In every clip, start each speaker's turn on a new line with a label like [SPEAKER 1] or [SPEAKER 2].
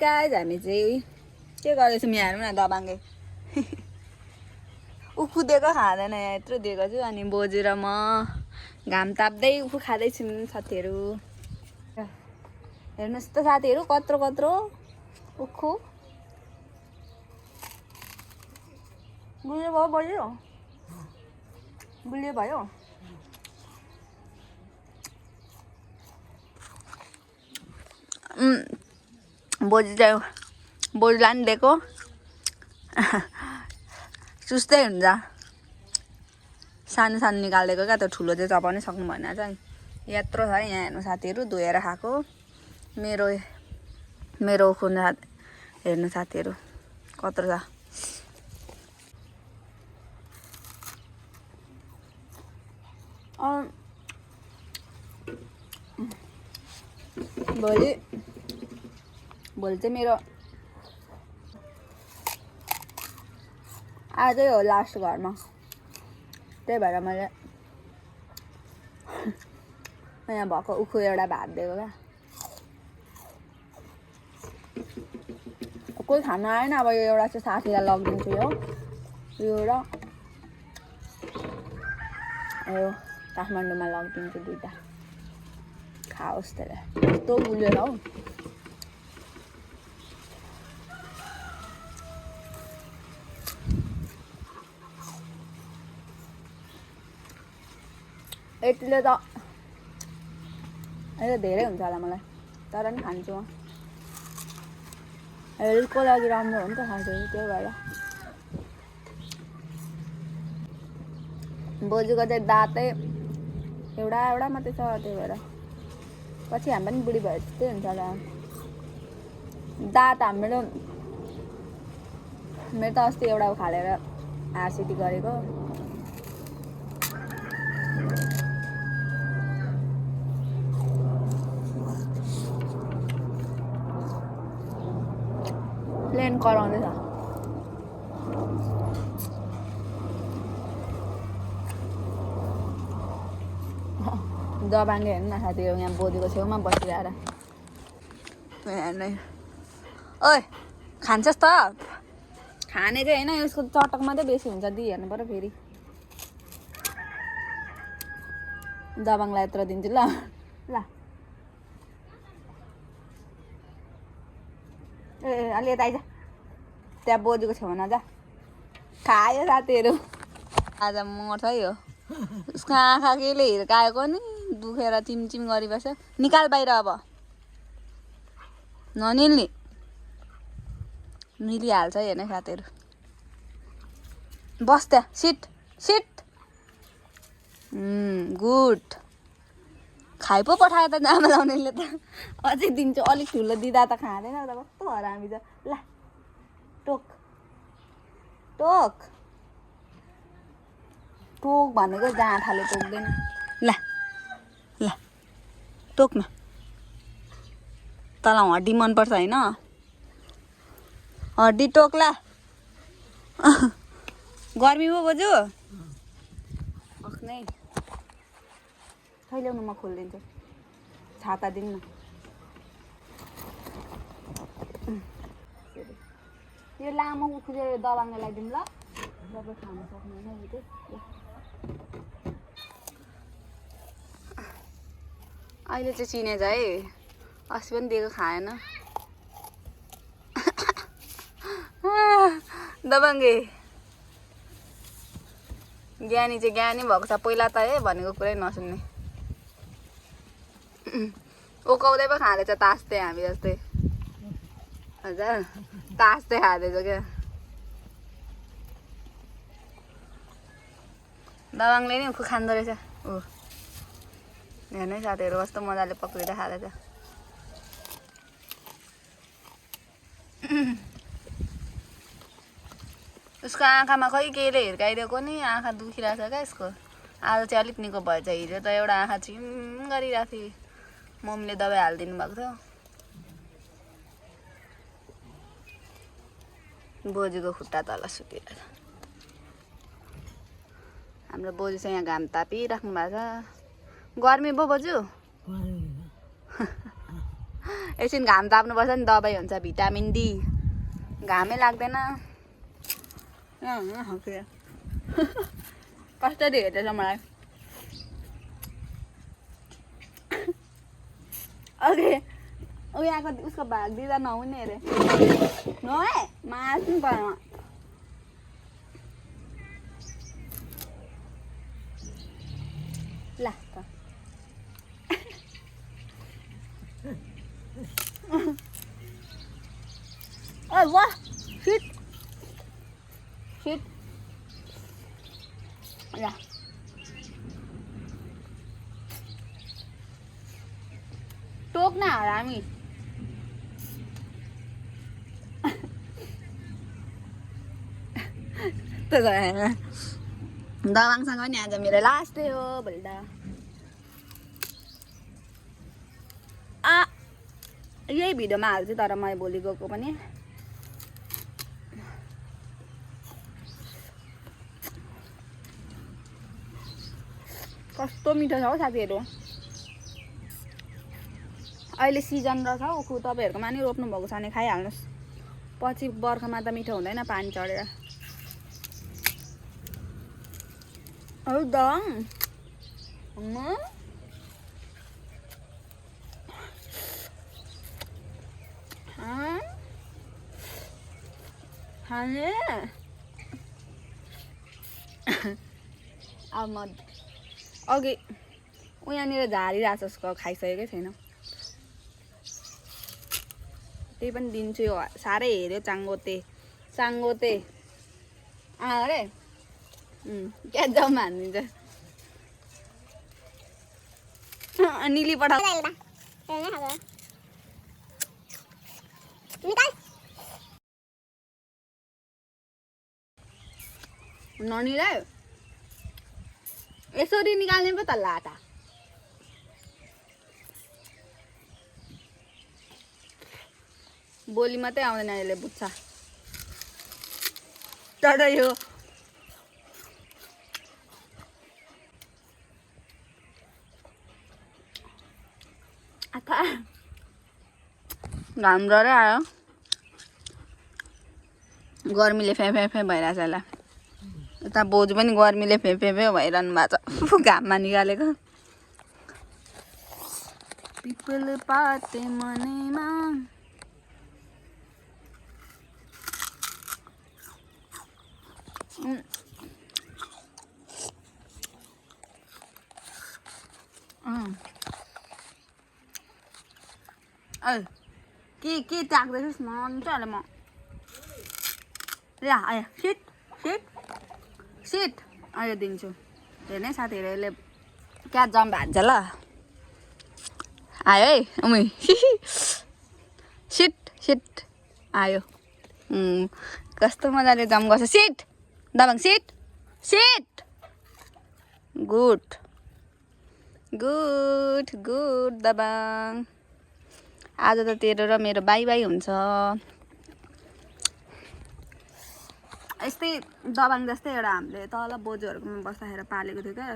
[SPEAKER 1] Guys हामी चाहिँ के गर्दैछौँ यहाँ हेर्नु न दबाङ्गे उखु दिएको खाँदैन यहाँ यत्रो दिएको छु अनि बोजू र म घाम ताप्दै उखु खाँदैछौँ साथीहरू हेर्नुहोस् त साथीहरू कत्रो कत्रो उखु गुलियो भयो बलियो गुलियो भयो बोजू चाहिँ बोजूलाई पनि दिएको सुस्तै हुन्छ सानो सानो निकालिदिएको क्या त्यो ठुलो चाहिँ चपाउनै सक्नु भएन चाहिँ यत्रो छ यहाँ हेर्नु साथीहरू धोएर खाएको मेरो उखु हेर्नु साथीहरू कत्रो छ भोलि चाहिँ मेरो आजै हो लास्ट घरमा त्यही भएर मैले यहाँ भएको उखु एउटा भात दिएको क्या कोही खानु आएन अब यो एउटा चाहिँ साथीलाई लगिदिन्छु यो र यो काठमाडौँमा लगिदिन्छु दुइटा खाओस् त्यसले यस्तो गुलियो छ हौ यतिले त अहिले धेरै हुन्छ होला मलाई तर पनि खान्छु म हेल्थको लागि राम्रो हो नि त साथीहरू त्यही भएर बोजूको चाहिँ दाँतै एउटा मात्रै छ त्यही भएर पछि हामी पनि बुढी भए जस्तै हुन्छ होला दाँत मेरो त अस्ति एउटा उखालेर आरसिटी गरेको प्लेन कराउँदैछ दबाङ्गे हेर्नु न साथीहरू यहाँ बोजूको छेउमा बसिरहेर हेर्नु ओइ खान्छस् त खाने चाहिँ होइन यसको चटक मात्रै बेसी हुन्छ दिइ हेर्नु पर्यो फेरि दबाङलाई यत्रो दिन्छु ल ल ए अलि यता आइज त्यहाँ बोजूको छेउमा नजा खायो साथीहरू आज मर्छ है हो उसको आँखा केले हिर्काएको नि दुखेर चिमचिम गरिबस्छ निकाल बाहिर अब ननिल्ने मिलिहाल्छ है हेर्नु साथीहरू बस त्यहाँ सिट गुड खाइ पो पठायो त आमा लाउनेले त अझै दिन्छु अलिक ठुलो दिँदा त खाँदैन त कस्तो हरामी छ ल टोक भनेको जहाँ थाले टोक्दैन ल टोक न तँलाई हड्डी मनपर्छ होइन हड्डी टोक्ला गर्मी पो बोजू नै ल्याउनु म खोलिदिन्छु छाता दिनु न यो लामो उखु चाहिँ दबाङ्गे लगाइदिउँ ल जब खानु सक्नुहुन्न यो चाहिँ अहिले चाहिँ चिनेछ है अस्ति पनि दिएको खाएन दबाङ्गे ज्ञानी चाहिँ ज्ञानी भएको छ पहिला त है भनेको कुरै नसुन्ने ओकाउँदै पो खाँदैछ तास्तै हामी जस्तै हजुर तास्तै खाँदैछ क्या दबाङले नि उखु खाँदो रहेछ ऊ हेर्नु साथीहरू कस्तो मजाले पक्रिँदै खाँदैछ उसको आँखामा खै केले हिर्काइदिएको नि आँखा दुखिरहेको छ क्या यसको आज चाहिँ अलिक निको भएछ हिजो त एउटा आँखा चिम गरिरहेको थिएँ मम्मीले दबाई हालिदिनु भएको थियो बोजूको खुट्टा तल सुतिरहेछ हाम्रो बोजू चाहिँ यहाँ घाम तापिराख्नु भएको छ गर्मी पो बोजू एकछिन घाम ताप्नुपर्छ नि, दबाई हुन्छ भिटामिन डी। घामै लाग्दैन। कसरी हेर्दैछ मलाई। अघि उहाँको उसको भाग दिँदा नहुने अरे नहे मार्नु पर्यो। ल त ओ वाह शिट शिट ल टोक न हरामी। दबाङसँग नि आज मेरो लास्ट डे हो भोलि त। यही भिडियोमा हाल्छु तर मैले भोलि गएको पनि। कस्तो मिठो छ हौ साथीहरू। अहिले सिजन रहेछ हौ उखु, तपाईँहरूकोमा नि रोप्नु भएको छ भने खाइहाल्नुहोस्। पछि बर्खामा त मिठो हुँदैन पानी चढेर। दङ खाने अब म अघि उहाँनिर झारिरहेको छ, उसको खाइसकेकै छैन। त्यही पनि दिन्छु। यो साह्रै हेऱ्यो चाङ्गोते चाङ्गोते अरे क्या जाउँ हानिदिन्छ। निली पठाउ ननिलाई यसरी निकाल्ने पो त लाटा। बोली मात्रै आउँदैन यसले बुझ्छ। तर यो घाम डरै आयो। गर्मीले फे भइरहेछ यसलाई। यता बोजू पनि गर्मीले फे भइरहनु भएको छ घाममा निकालेको। पिपल पाते मनैमा के चाख्दैछस् मन्छ अहिले म। ल आयो सिट सिट सिट आयो दिन्छु। हेर्ने साथीहरू यसले क्या जम भान्छ ल। आयो है उमी सिट सिट आयो। कस्तो मजाले जम गर्छ। सिट दबाङ sit sit. Good good good दबाङ। आज त तेरो र मेरो बाई बाई हुन्छ। यस्तै दबाङ जस्तै एउटा हामीले तल बोजूहरूकोमा बस्दाखेरि पालेको थियो क्या।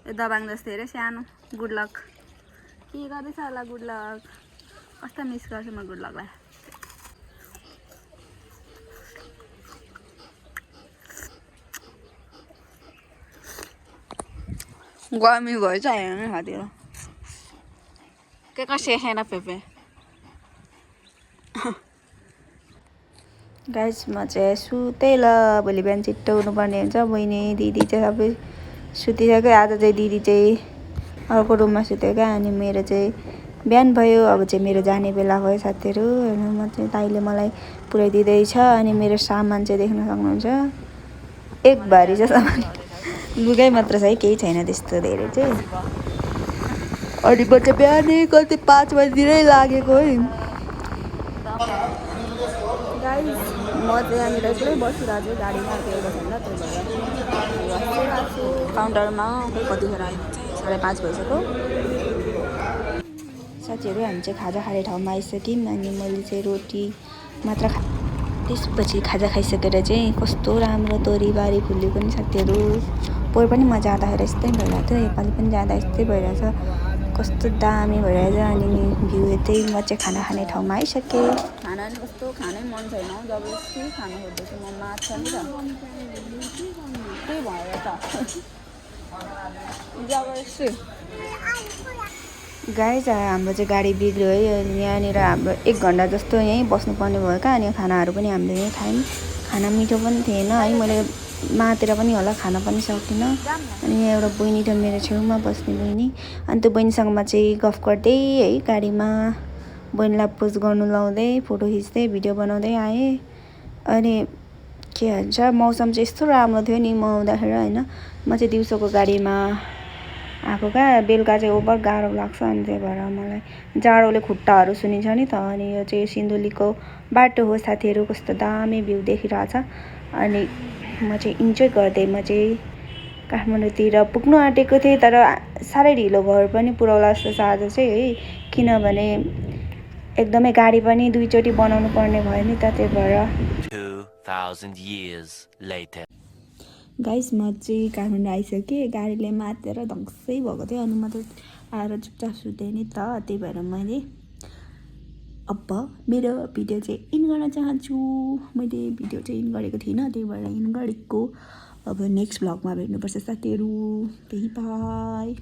[SPEAKER 1] यो दबाङ जस्तै हेरे सानो। Good lock. के गर्दैछ होला गुड लक। कस्तो मिस गर्छु म गुड लकलाई। गर्मी भएछ हेर्नु खातिर के कसै खाएन फेफे। गाइस म चाहिँ सुतेँ ल। भोलि बिहान छिट्टो उठ्नुपर्ने हुन्छ। बहिनी दिदी चाहिँ सबै सुतिसक्यो। आज चाहिँ दिदी चाहिँ अर्को रुममा सुत्यो क्या। अनि मेरो चाहिँ बिहान भयो। अब चाहिँ मेरो जाने बेला भयो साथीहरू। हेर्नु म चाहिँ दाइले मलाई पुऱ्याइदिँदैछ। अनि मेरो सामान चाहिँ देख्न सक्नुहुन्छ एक भारी छ सामान। लुगै मात्र छ है, केही छैन त्यस्तो धेरै चाहिँ। अनि म चाहिँ बिहानै कति 5 बजीतिरै लागेको है। गाइस म चाहिँ यहाँनिर एक्लै बसिरहेको छु। गाडीमा तेल छैन त्यही भएर बसिरहेको छु काउन्टरमा। कतिखेर आइपुग्छ 5:30 भइसक्यो। साथीहरू हामी चाहिँ खाजा खाने ठाउँमा आइसक्यौँ। अनि मैले चाहिँ रोटी मात्र त्यसपछि खाजा खाइसकेर चाहिँ कस्तो राम्रो तोरीबारी फुलेको नि साथीहरू। पोहोर पनि म जाँदाखेरि यस्तै भइरहेको थियो। योपालि पनि जाँदा यस्तै भइरहेछ। कस्तो दामी भइरहेछ। अनि भ्यू हेर्दै म चाहिँ खाना खाने ठाउँमा आइसकेँ। खाना नि कस्तो खानै मन छैन हौ, जबरजस्ती खानु खोज्दैछु म। माछा नि त त्यही भएर त जबरजस्ती। गाइज हाम्रो चाहिँ गाडी बिग्रियो है। यहाँनिर हाम्रो 1 घन्टा जस्तो यहीँ बस्नुपर्ने भयो क्या। अनि खानाहरू पनि हामीले यहीँ खायौँ। खाना मिठो पनि थिएन है, मैले मातेर पनि होला, खाना पनि सकिनँ। अनि यहाँ एउटा बहिनी छ मेरो छेउमा बस्ने बहिनी, अनि त्यो बहिनीसँग म चाहिँ गफ गर्दै है गाडीमा बहिनीलाई पोज गर्नु लाउँदै फोटो खिच्दै भिडियो बनाउँदै आएँ। अनि के भन्छ मौसम चाहिँ यस्तो राम्रो थियो नि म आउँदाखेरि होइन। म चाहिँ दिउँसोको गाडीमा आएको क्या, बेलुका चाहिँ ओभर गाह्रो लाग्छ। अनि त्यही भएर मलाई जाडोले खुट्टाहरू सुनिन्छ नि त। अनि यो चाहिँ सिन्धुलीको बाटो हो साथीहरू, कस्तो दामी भ्यू देखिरहेछ। अनि म चाहिँ इन्जोय गर्दै म चाहिँ काठमाडौँतिर पुग्नु आँटेको थिएँ, तर साह्रै ढिलो घर पनि पुऱ्याउला जस्तो छ आज चाहिँ है। किनभने एकदमै गाडी पनि 2 चोटि बनाउनु पर्ने भयो नि त, त्यही भएर।
[SPEAKER 2] 2000 years later.
[SPEAKER 1] गाइस म चाहिँ काठमाडौँ आइसकेँ। गाडीले मातेर धङ्सै भएको थियो। अनि म त आएर चुपचाप सुतेँ नि त, त्यही भएर मैले अब मेरो भिडियो चाहिँ इन गर्न चाहन्छु। मैले भिडियो चाहिँ इन गरेको थिइनँ, त्यही भएर इन गरेको। अब नेक्स्ट भ्लगमा भेट्नुपर्छ साथीहरू। त्यही बाई।